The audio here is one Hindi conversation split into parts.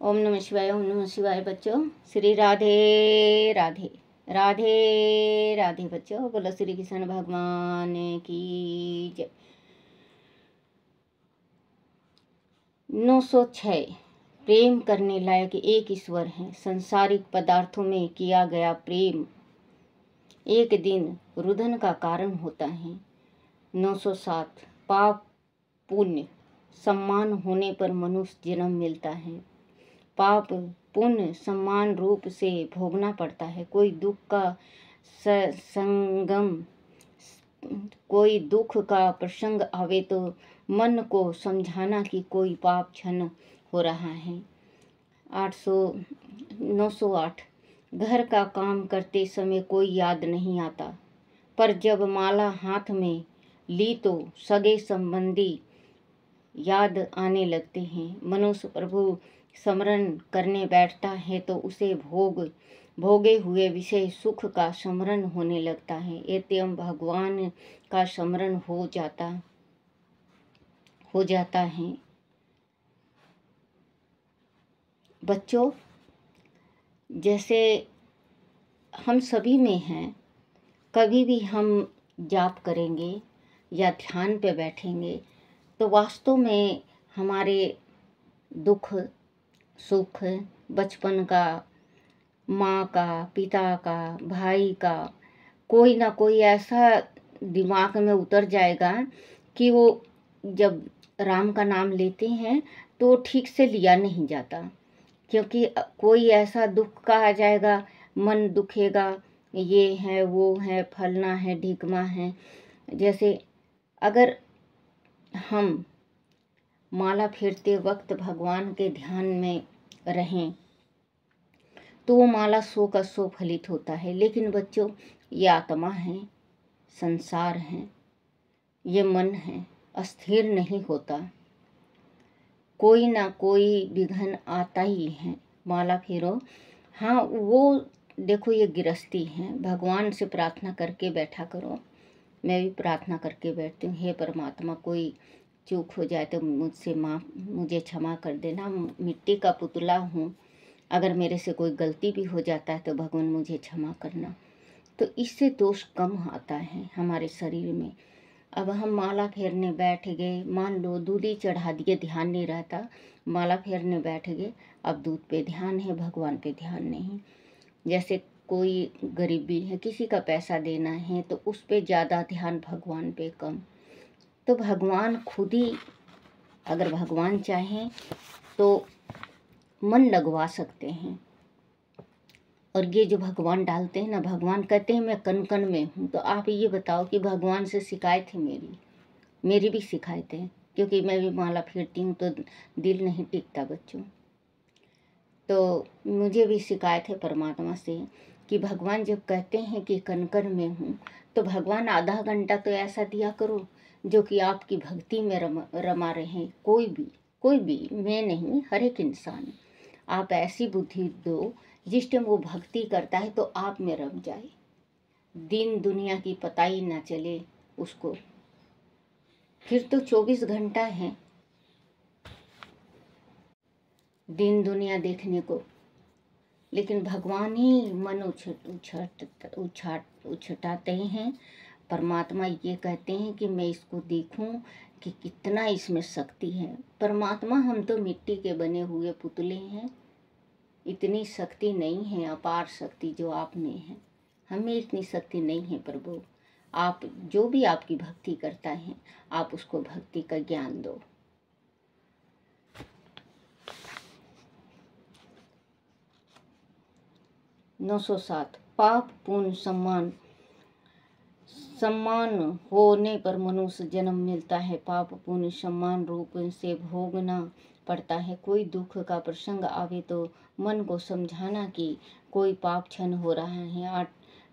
ओम नमः शिवाय। ओम नमः शिवाय बच्चों। श्री राधे राधे राधे राधे बच्चों। बोलो श्री कृष्ण भगवान की जय। 906 प्रेम करने लायक एक ईश्वर है। संसारिक पदार्थों में किया गया प्रेम एक दिन रुदन का कारण होता है। 907 पाप पुण्य सम्मान होने पर मनुष्य जन्म मिलता है। पाप पुण्य सम्मान रूप से भोगना पड़ता है। कोई दुख का संगम, कोई दुख का प्रसंग आवे तो मन को समझाना कि कोई पाप क्षण हो रहा है। 908 घर का काम करते समय कोई याद नहीं आता, पर जब माला हाथ में ली तो सगे संबंधी याद आने लगते हैं। मनुष्य प्रभु स्मरण करने बैठता है तो उसे भोगे हुए विषय सुख का स्मरण होने लगता है। एवं भगवान का स्मरण हो जाता है। बच्चों, जैसे हम सभी में हैं, कभी भी हम जाप करेंगे या ध्यान पे बैठेंगे तो वास्तव में हमारे दुख सुख, बचपन का, माँ का, पिता का, भाई का, कोई ना कोई ऐसा दिमाग में उतर जाएगा कि वो जब राम का नाम लेते हैं तो ठीक से लिया नहीं जाता, क्योंकि कोई ऐसा दुख का आ जाएगा, मन दुखेगा, ये है वो है, फलना है ढिकमा है। जैसे अगर हम माला फेरते वक्त भगवान के ध्यान में रहें तो वो माला 100 का 100 फलित होता है। लेकिन बच्चों, ये आत्मा है, संसार है, ये मन है, अस्थिर नहीं होता, कोई ना कोई विघ्न आता ही है। माला फेरो, हाँ वो देखो ये गृहस्थी है, भगवान से प्रार्थना करके बैठा करो। मैं भी प्रार्थना करके बैठती हूँ, हे परमात्मा कोई चूक हो जाए तो मुझे क्षमा कर देना। मिट्टी का पुतला हूँ, अगर मेरे से कोई गलती भी हो जाता है तो भगवान मुझे क्षमा करना। तो इससे दोष कम आता है हमारे शरीर में। अब हम माला फेरने बैठ गए, मान लो दूध ही चढ़ा दिए, ध्यान नहीं रहता, माला फेरने बैठ गए, अब दूध पे ध्यान है, भगवान पे ध्यान नहीं। जैसे कोई गरीबी है, किसी का पैसा देना है तो उस पे ज़्यादा ध्यान, भगवान पे कम। तो भगवान खुद ही, अगर भगवान चाहें तो मन लगवा सकते हैं। और ये जो भगवान डालते हैं ना, भगवान कहते हैं मैं कण कण में हूँ। तो आप ये बताओ कि भगवान से शिकायत है मेरी भी शिकायत है, क्योंकि मैं भी माला फेरती हूँ तो दिल नहीं टिकता बच्चों। तो मुझे भी शिकायत है परमात्मा से कि भगवान जब कहते हैं कि कण कण में हूँ, तो भगवान आधा घंटा तो ऐसा दिया करो जो कि आपकी भक्ति में रमा रहे। कोई भी, मैं नहीं, हर एक इंसान। आप ऐसी बुद्धि दो जिस टाइम वो भक्ति करता है तो आप में रम जाए, दिन दुनिया की पता ही ना चले उसको। फिर तो 24 घंटा है दिन दुनिया देखने को, लेकिन भगवान ही मन उछटाते हैं। परमात्मा ये कहते हैं कि मैं इसको देखूं कि कितना इसमें शक्ति है। परमात्मा, हम तो मिट्टी के बने हुए पुतले हैं, इतनी शक्ति नहीं है, अपार शक्ति जो आप में है। हमें इतनी शक्ति नहीं है प्रभु। आप जो भी आपकी भक्ति करता है, आप उसको भक्ति का ज्ञान दो। नौ 907 पाप पुण्य सम्मान होने पर मनुष्य जन्म मिलता है। पाप पुण्य सम्मान रूप से भोगना पड़ता है। कोई दुख का प्रसंग आवे तो मन को समझाना कि कोई पाप क्षण हो रहा है।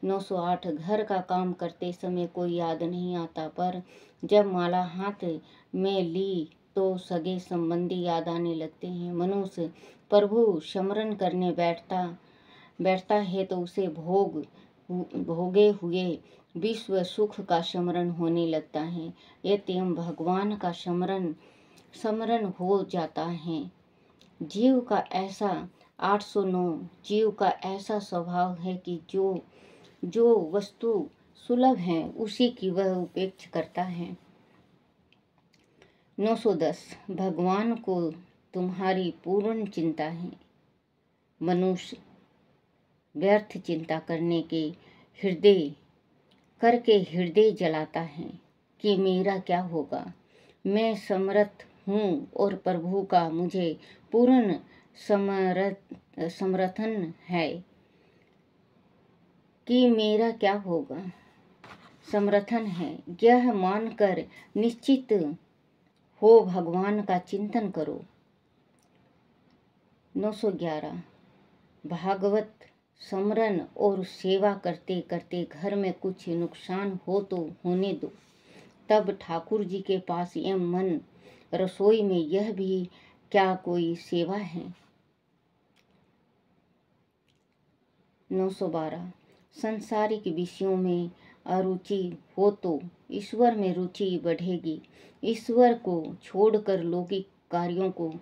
908 घर का काम करते समय कोई याद नहीं आता, पर जब माला हाथ में ली तो सगे संबंधी याद आने लगते हैं। मनुष्य प्रभु स्मरण करने बैठता है तो उसे भोगे हुए विश्व सुख का स्मरण होने लगता है। एवं भगवान का स्मरण हो जाता है। जीव का ऐसा 809 जीव का ऐसा स्वभाव है कि जो वस्तु सुलभ है उसी की वह उपेक्षा करता है। 910 भगवान को तुम्हारी पूर्ण चिंता है। मनुष्य व्यर्थ चिंता करके हृदय जलाता है कि मेरा क्या होगा। मैं समर्थ हूँ और प्रभु का मुझे पूर्ण समर्थन है कि मेरा क्या होगा। समर्थन है यह मानकर निश्चित हो भगवान का चिंतन करो। 911 भागवत स्मरण और सेवा करते करते घर में कुछ नुकसान हो तो होने दो, तब ठाकुर जी के पास यह मन रसोई में यह भी क्या कोई सेवा है। 912 संसारिक विषयों में अरुचि हो तो ईश्वर में रुचि बढ़ेगी। ईश्वर को छोड़कर लौकिक कार्यों को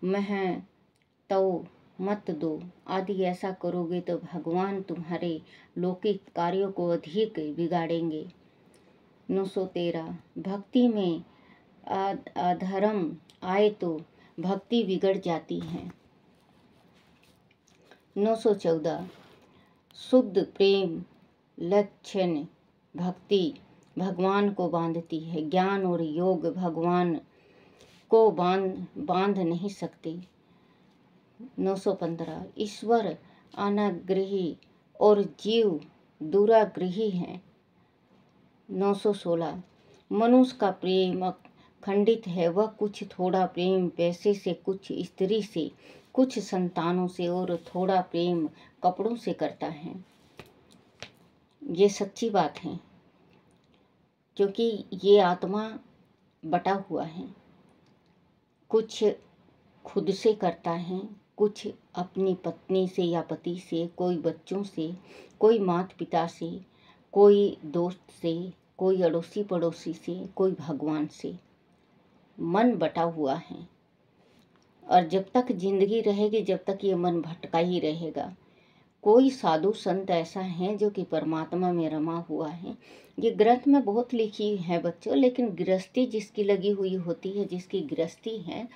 महत्व मत दो। आदि ऐसा करोगे तो भगवान तुम्हारे लौकिक कार्यों को अधिक बिगाड़ेंगे। 913 भक्ति में अधर्म आए तो भक्ति बिगड़ जाती है। 914 शुद्ध प्रेम लक्षण भक्ति भगवान को बांधती है। ज्ञान और योग भगवान को बांध नहीं सकते। 915 ईश्वर अनाग्रही और जीव दुराग्रही है। 916 मनुष्य का प्रेम खंडित है। वह कुछ थोड़ा प्रेम पैसे से, कुछ स्त्री से, कुछ संतानों से और थोड़ा प्रेम कपड़ों से करता है। ये सच्ची बात है क्योंकि ये आत्मा बटा हुआ है। कुछ खुद से करता है, कुछ अपनी पत्नी से या पति से, कोई बच्चों से, कोई माता पिता से, कोई दोस्त से, कोई अड़ोसी पड़ोसी से, कोई भगवान से। मन बटा हुआ है और जब तक जिंदगी रहेगी जब तक ये मन भटका ही रहेगा। कोई साधु संत ऐसा है जो कि परमात्मा में रमा हुआ है। ये ग्रंथ में बहुत लिखी है बच्चों, लेकिन गृहस्थी जिसकी लगी हुई होती है, जिसकी गृहस्थी है,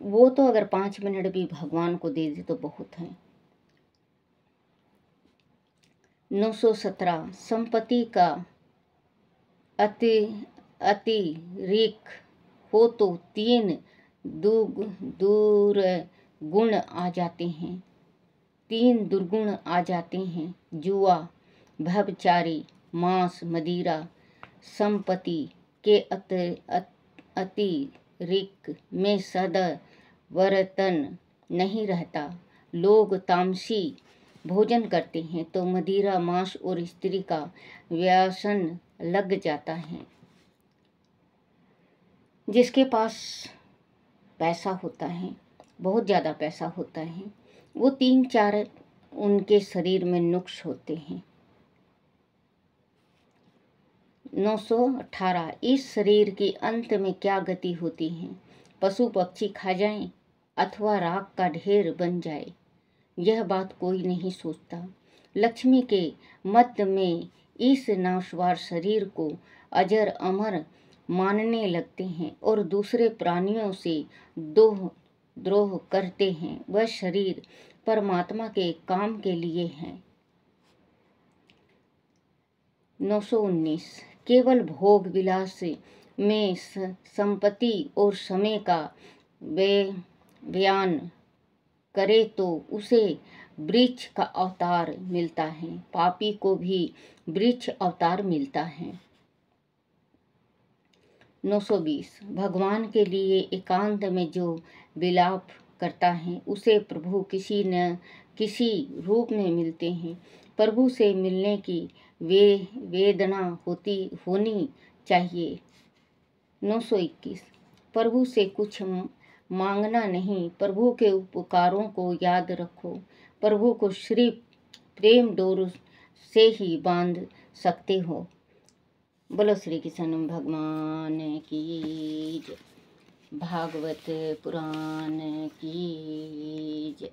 वो तो अगर 5 मिनट भी भगवान को दे दे तो बहुत है। 917 संपत्ति का अतिरेक हो तो 3 दूर गुण आ जाते हैं। 3 दुर्गुण आ जाते हैं। जुआ, व्यभिचारी, मांस, मदिरा। संपत्ति के अतिरेक में सद्वर्तन नहीं रहता। लोग तामसी भोजन करते हैं तो मदिरा, मांस और स्त्री का व्यसन लग जाता है। जिसके पास पैसा होता है, बहुत ज़्यादा पैसा होता है, वो 3-4 उनके शरीर में नुक्स होते हैं। 918 इस शरीर के अंत में क्या गति होती है। पशु पक्षी खा जाएं अथवा राख का ढेर बन जाए, यह बात कोई नहीं सोचता। लक्ष्मी के मध्य में इस नाशवार शरीर को अजर अमर मानने लगते हैं और दूसरे प्राणियों से द्रोह करते हैं। वह शरीर परमात्मा के काम के लिए है। 919 केवल भोग विलास में संपत्ति और समय का बयान करे तो उसे वृक्ष का अवतार मिलता है। पापी को भी वृक्ष अवतार मिलता है। 920 भगवान के लिए एकांत में जो विलाप करता है उसे प्रभु किसी न किसी रूप में मिलते हैं। प्रभु से मिलने की वेदना होनी चाहिए। 921 प्रभु से कुछ मांगना नहीं, प्रभु के उपकारों को याद रखो। प्रभु को सिर्फ प्रेम डोर से ही बांध सकते हो। बोलो श्री कृष्ण भगवान की जय। भागवत पुराण की जय।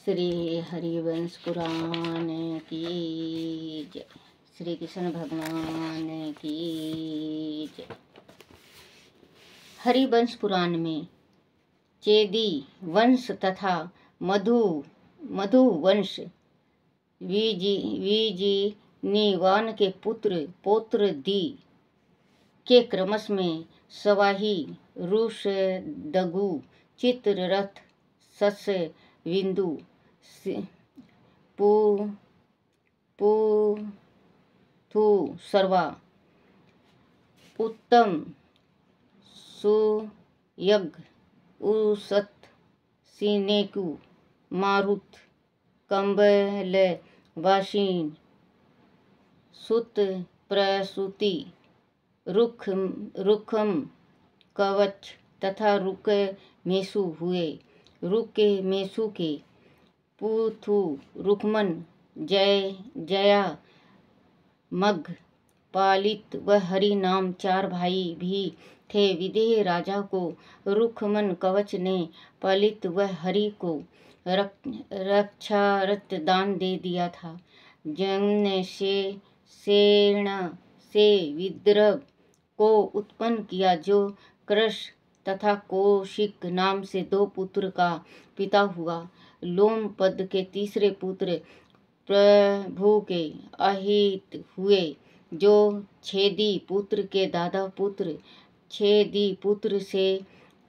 श्री हरिवंश पुराण की जय। श्री कृष्ण भगवान की जय। हरिवंश पुराण में चेदी वंश तथा मधु वंश विजिनीवान के पौत्र दी के क्रमश में सवाही रुषदगु चित्ररथ सस्य विंदु पुथु सर्वा उत्तम सुयग उसत सिनेकु मारुत कंबल वासीन सुत प्रसूति रुखम कवच तथा रुक मेसु हुए। रुक मेसु के पुथु रुकमन जया मग पालित व हरि नाम 4 भाई भी थे। विदेह राजा को रुखमन कवच ने पालित व हरि को रक्षारत दान दे दिया था। जमने से सेना से विद्रव को उत्पन्न किया, जो कृष तथा कौशिक नाम से 2 पुत्र का पिता हुआ। लोमपद के तीसरे पुत्र प्रभु के अहित हुए, जो छेदी पुत्र के दादा पुत्र। छेदी पुत्र से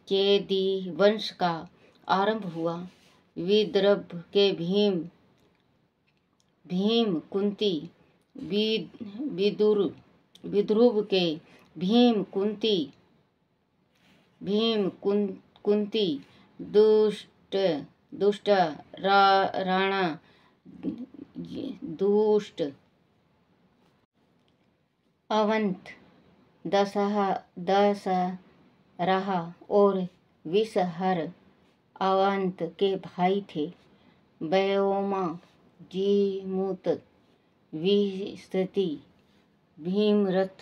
चेदी वंश का आरंभ हुआ। विद्रभ के भीम कुंती, विद्रुव के भीम कुंती दुष्ट राणा दुष्ट अवंत दशरहा और विषहर अवंत के भाई थे। व्योमा जीमूत विस्तृति भीमरथ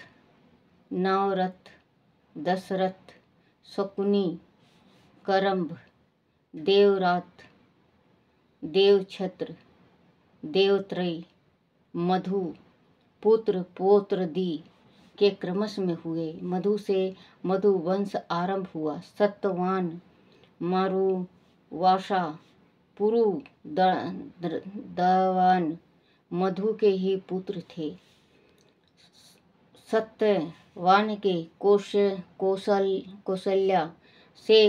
नवरथ दशरथ शकुनी करम्भ देवरात देवछत्र देवत्रय मधु पुत्र पौत्र दी के क्रमश में हुए। मधु से मधु वंश आरंभ हुआ। सत्यवान मारुवासा पुरु दवान मधु के ही पुत्र थे। सत्यवान के कौशल्या से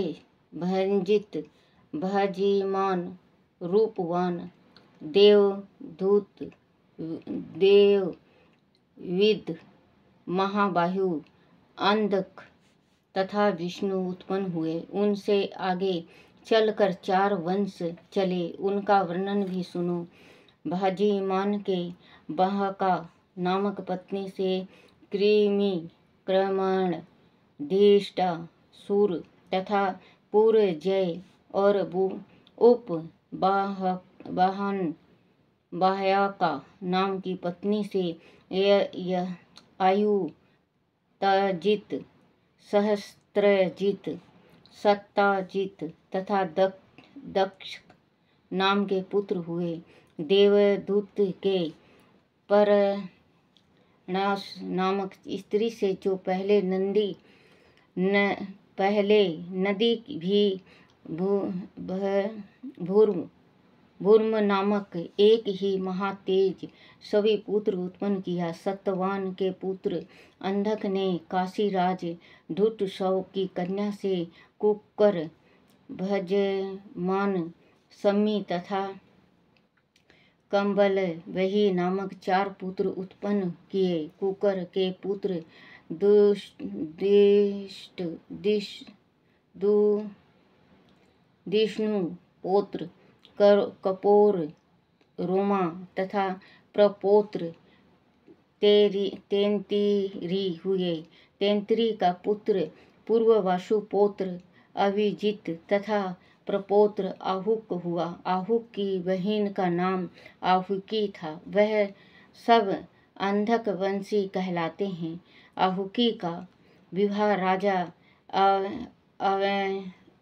भंजित भजिमान रूपवान देवदूत देवविद महाबाहु अंधक तथा विष्णु उत्पन्न हुए। उनसे आगे चलकर 4 वंश चले, उनका वर्णन भी सुनो। भजिमान के बहका नामक पत्नी से कृमि क्रमण धीष्टा सुर तथा पुरजय और उप बाह्यका नाम की पत्नी से आयु तजित सहस्त्रजित सत्ताजित तथा दक्ष नाम के पुत्र हुए। देवदूत के परनाश नामक स्त्री से, जो पहले नदी भी भूर्म नामक एक ही महातेज सभी पुत्र उत्पन्न किया। सत्यवान के पुत्र अंधक ने काशीराज धुटसव की कन्या से कुकर भजमान सम्मी तथा कंबल वही नामक 4 पुत्र उत्पन्न किए। कुकर के पुत्र दिष्णु पौत्र कपोर रोमा तथा प्रपौत्र तेंतिरी हुए। तेंतिरी का पुत्र पूर्ववासु पौत्र अभिजित तथा प्रपौत्र आहुक हुआ। आहुक की बहन का नाम आहुकी था। वह सब अंधक वंशी कहलाते हैं। आहुति का विवाह राजा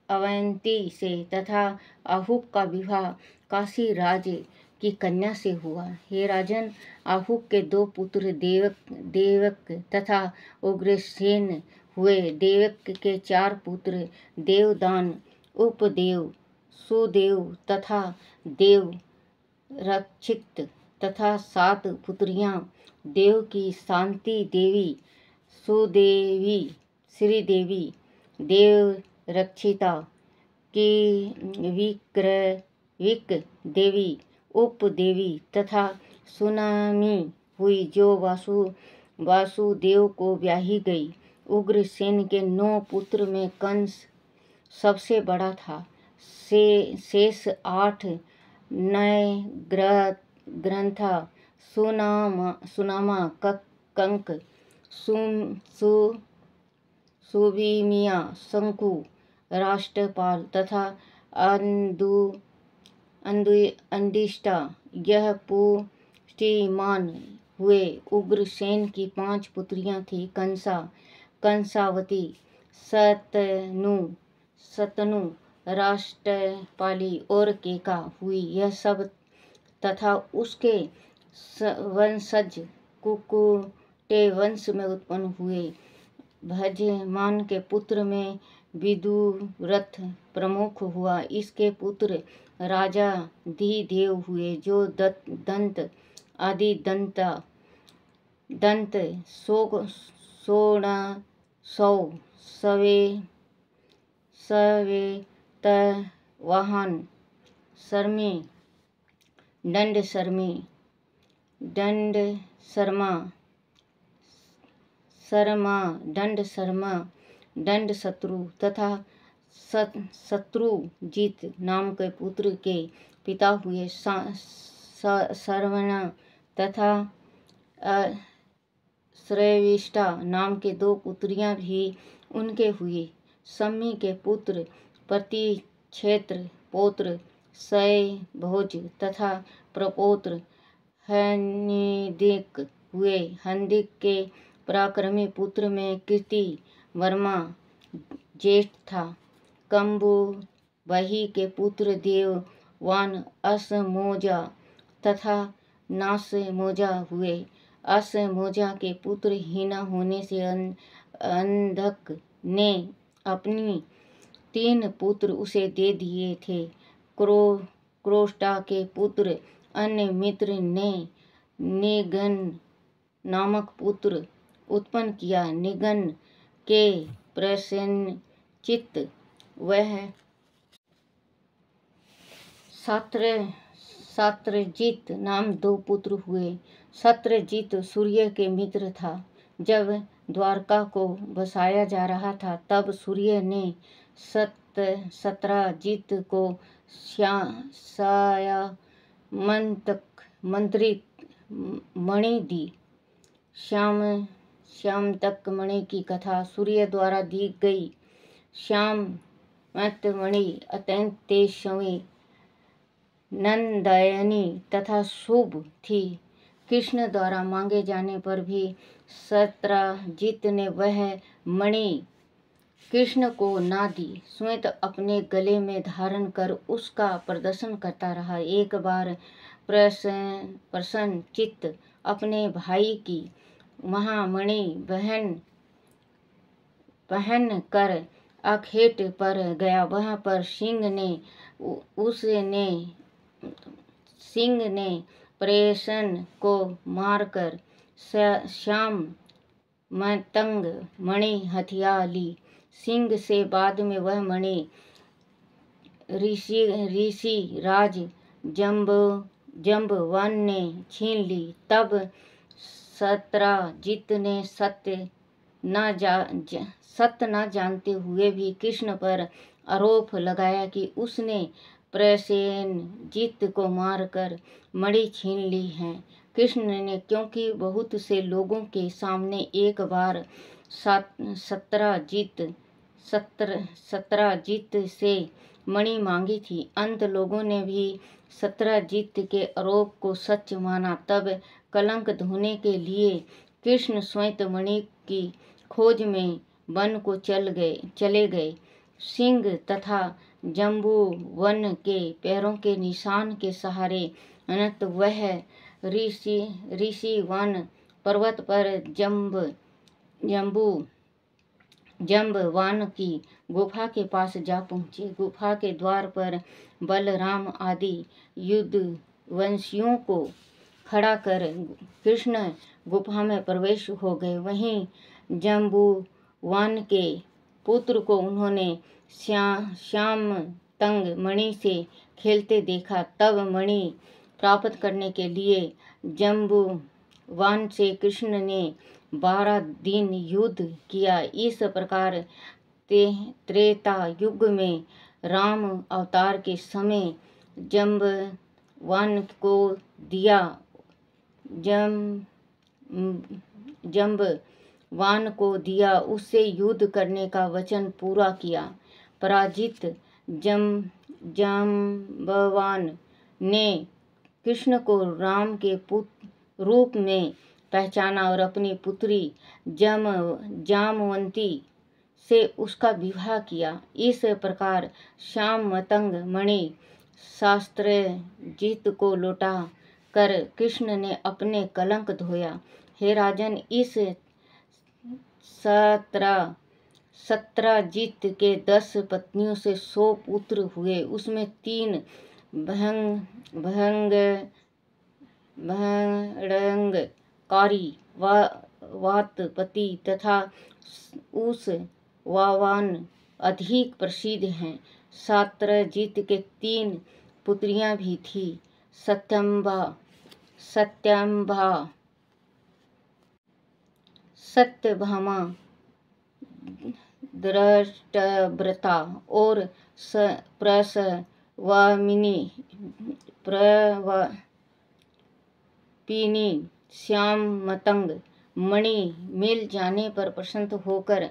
अवंती से तथा आहुक का विवाह काशी राज की कन्या से हुआ। हे राजन, आहुक के 2 पुत्र देवक तथा उग्रसेन हुए। देवक के 4 पुत्र देवदान, उपदेव, सुदेव तथा देव रक्षित तथा 7 पुत्रियां देव की शांति देवी, सुदेवी, श्रीदेवी, देव रक्षिता की विक देवी, उपदेवी तथा सुनामी हुई, जो वासुदेव को ब्याही गई। उग्रसेन के 9 पुत्र में कंस सबसे बड़ा था। शेष 8 नए ग्रंथा सुनामा, कंक, सुभीमिया, शंकु, राष्ट्रपाल तथा अंदिष्टा यह पुष्टिमान हुए। उग्रसेन की 5 पुत्रियां थी, कंसावती, सतनु, राष्ट्रपाली और केका हुई। यह सब तथा उसके वंशज कुकुटे वंश में उत्पन्न हुए। भजमान के पुत्र में विदुरथ प्रमुख हुआ। इसके पुत्र राजा धिदेव हुए, जो दंत आदि दंत सोणसौ सवेतवाहन शर्मी, दंड शत्रु तथा शत्रुजीत नाम के पुत्र के पिता हुए। श्रवण तथा श्रेविष्ठा नाम के 2 पुत्रियां भी उनके हुई। सम्मी के पुत्र प्रतिक्षेत्र पौत्र सयभोज तथा प्रपौत्र हनिदिक हुए। हनिदिक के पराक्रमी पुत्र में कीर्ति वर्मा ज्येष्ठ था। कंबुबही के पुत्र देववान असमोजा तथा नासमोजा हुए। असमोजा के पुत्र हीना होने से अंधक ने अपनी 3 पुत्र उसे दे दिए थे। क्रोष्टा के पुत्र अन्य मित्र ने निगन नामक पुत्र उत्पन्न किया। निगन के प्रसेनचित्त वह सत्रजीत नाम 2 पुत्र हुए। सत्रजीत सूर्य के मित्र था। जब द्वारका को बसाया जा रहा था, तब सूर्य ने सत्रजीत को मंत्रित मणि दी। श्यामतक मणि की कथा सूर्य द्वारा दी गई। श्यामत मणि अत्यंत तेजस्वी, नंदयनी तथा शुभ थी। कृष्ण द्वारा मांगे जाने पर भी सत्रजीत ने वह मणि कृष्ण को ना दी। स्वयं अपने गले में धारण कर उसका प्रदर्शन करता रहा। एक बार प्रसन्न चित्त अपने भाई की महामणि पहन कर आखेट पर गया। वहां पर सिंह ने प्रसन्न को मारकर श्याम मतंग मणि हथिया ली। सिंह से बाद में वह मणि ऋषि राज जम्बवान ने छीन ली। तब सत्रजीत ने सत्य न जानते हुए भी कृष्ण पर आरोप लगाया कि उसने प्रसेनजीत को मारकर मणि छीन ली है। कृष्ण ने क्योंकि बहुत से लोगों के सामने एक बार सत्रजीत से मणि मांगी थी, अंत लोगों ने भी सत्रजीत के आरोप को सच माना। तब कलंक धोने के लिए कृष्ण श्वेतमणि की खोज में वन को चले गए। सिंह तथा जम्बू वन के पैरों के निशान के सहारे अनंत वह ऋषि वन पर्वत पर जम्बवान की गुफा के पास जा पहुँचे। गुफा के द्वार पर बलराम आदि युद्धवंशियों को खड़ा कर कृष्ण गुफा में प्रवेश हो गए। वहीं जम्बुवान के पुत्र को उन्होंने श्याम तंग मणि से खेलते देखा। तब मणि प्राप्त करने के लिए जम्बुवान से कृष्ण ने 12 दिन युद्ध किया। इस प्रकार त्रेता युग में राम अवतार के समय जम्बवान को दिया उससे युद्ध करने का वचन पूरा किया। पराजित जम्बवान ने कृष्ण को राम के रूप में पहचाना और अपनी पुत्री जामवंती से उसका विवाह किया। इस प्रकार श्याम मतंग मणि शास्त्रजीत को लौटा कर कृष्ण ने अपने कलंक धोया। हे राजन, इस सत्राजित के 10 पत्नियों से 100 पुत्र हुए। उसमें 3 भड़ंगकारी वातपति तथा उस वावान अधिक प्रसिद्ध हैं। सत्राजित के 3 पुत्रियां भी थीं, सत्यभामा, दृष्टव्रता और प्रवापिनी। श्याम मतंग मणि मिल जाने पर प्रसन्न होकर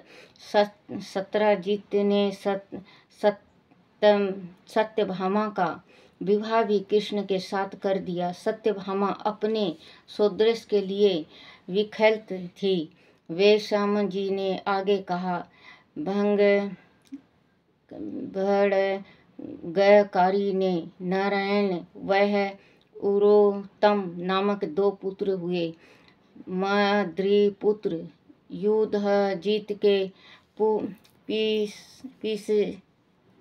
सत्राजित ने सत्यभामा का विवाह भी कृष्ण के साथ कर दिया। सत्यभामा अपने सौंदर्य के लिए विख्यात थी। वैशम जी ने आगे कहा, भड़ंगकारी ने नारायण वह उरोत्तम नामक 2 पुत्र हुए। माद्रीपुत्र युद्धजीत के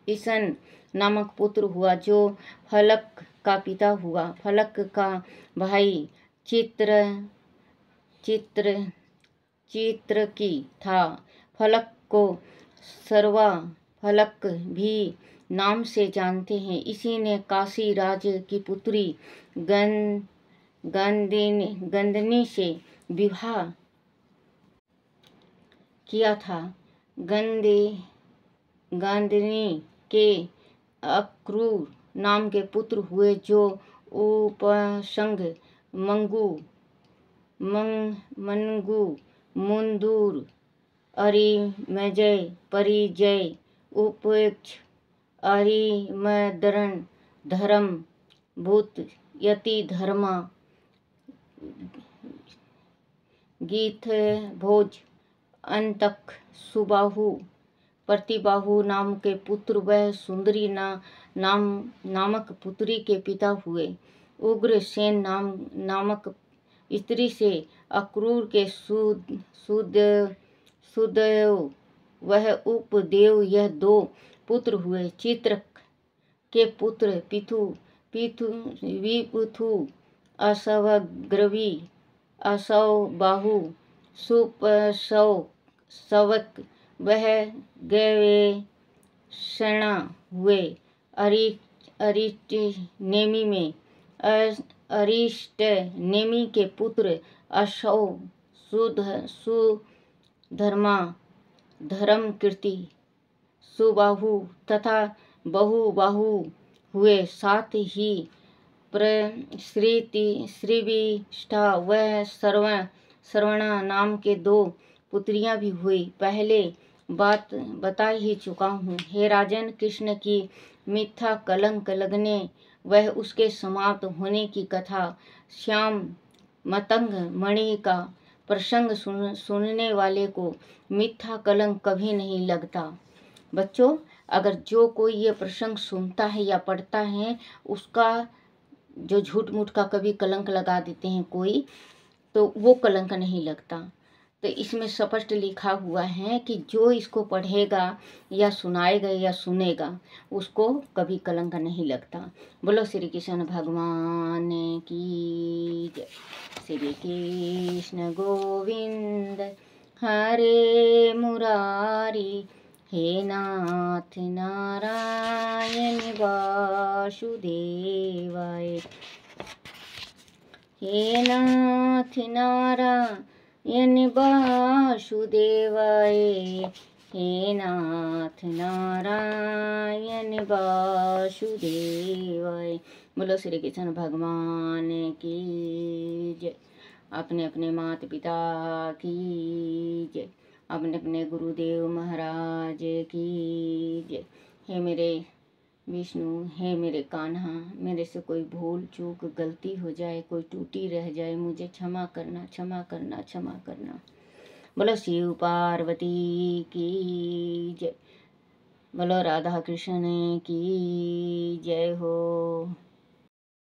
पीसन नामक पुत्र हुआ, जो फलक का पिता हुआ। फलक का भाई चित्रकी था। फलक को सर्वा फलक भी नाम से जानते हैं। इसी ने काशी राज की पुत्री गंदिनी से विवाह किया था। गंदिनी के अक्रूर नाम के पुत्र हुए, जो उपसंग मनगु मुंदूर अरिमजय परिजय उपेक्ष अरिमदरण धर्म भूत यति धर्मा गीत भोज अंतक सुबाहु प्रतिबाहु नाम के पुत्र वह सुंदरी नामक पुत्री के पिता हुए। उग्रसेन नामक स्त्री से अक्रूर के सुदेव वह उपदेव यह 2 पुत्र हुए। चित्रक के पुत्र विपुथु असवग्रवी असवबाहु सुपसवक वह गवेषणा हुए। अरिष्टनेमि के पुत्र अशौ सुधर्मा धर्मकीर्ति सुबाहु तथा बहुबाहु हुए। साथ ही श्रीविष्ठा वह श्रवणा नाम के 2 पुत्रियां भी हुई। पहले बात बता ही चुका हूँ। हे राजन, कृष्ण की मिथ्या कलंक लगने वह उसके समाप्त होने की कथा श्याम मतंग मणि का प्रसंग सुनने वाले को मिथ्या कलंक कभी नहीं लगता। बच्चों, अगर जो कोई ये प्रसंग सुनता है या पढ़ता है, उसका जो झूठ मूठ का कभी कलंक लगा देते हैं कोई, तो वो कलंक नहीं लगता। तो इसमें स्पष्ट लिखा हुआ है कि जो इसको पढ़ेगा या सुनाएगा या सुनेगा, उसको कभी कलंक नहीं लगता। बोलो श्री कृष्ण भगवान की जय। श्री कृष्ण गोविंद हरे मुरारी, हे नाथ नारायण वासुदेवाय, हे नाथ नारायण वासुदेवाय, हे नाथ नारायण वासुदेवाय। बोलो श्री कृष्ण भगवान की जय। अपने अपने माता पिता की जय, अपने अपने गुरुदेव महाराज की जय। हे मेरे विष्णु, हे मेरे कान्हा, मेरे से कोई भूल चूक गलती हो जाए, कोई टूटी रह जाए, मुझे क्षमा करना, क्षमा करना, क्षमा करना। बोलो शिव पार्वती की जय। बोलो राधा कृष्ण की जय हो।